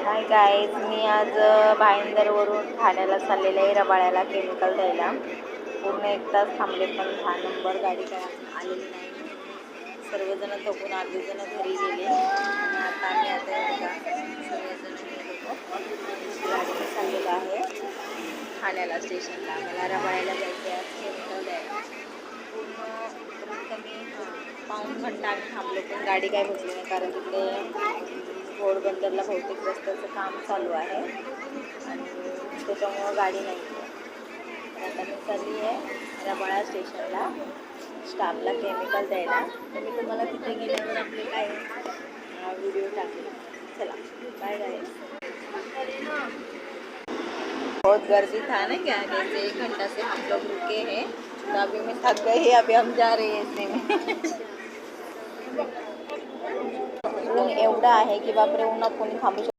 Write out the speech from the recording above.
Hi guys, मी आज भाईंदरवरून ठाण्याला चाललेले आहे रबाळ्याला केमिकल द्यायला. पूर्ण 1 तास थांबले पण 10 नंबर गाडी काय आलेली नाही. सर्वजण थकून अर्धे जण घरी गेले आणि आता आम्ही सगळेजण गाडीने चाललेलो आहे ठाण्याला स्टेशनला. मला रबाळ्याला जायचं आहे केमिकल द्यायला. पूर्ण कमीत कमी पाऊण घंटा आम्ही थांबलो पण गाडी काय भेटली नाही, कारण तिकडे घोडबंदरला बहुतेक रस्त्याचं काम चालू आहे आणि त्याच्यामुळं गाडी नाही आहे. आता मी चालली आहे रबाळा स्टेशनला स्टाफला केमिकल द्यायला. तर मी तुम्हाला तिथे गेल्यावर आपले काय व्हिडिओ टाकेल. चला बाय बाय. बहुत गर्दी था ना क्या, जैसे 1 घंटा से हम लोग रुके हैं तो अभी मैं थक गई, अभी हम जा रहे हैं ऐसे में. ऊन एवढं आहे की बापरे, उन्हात कोणी थांबू शकतो.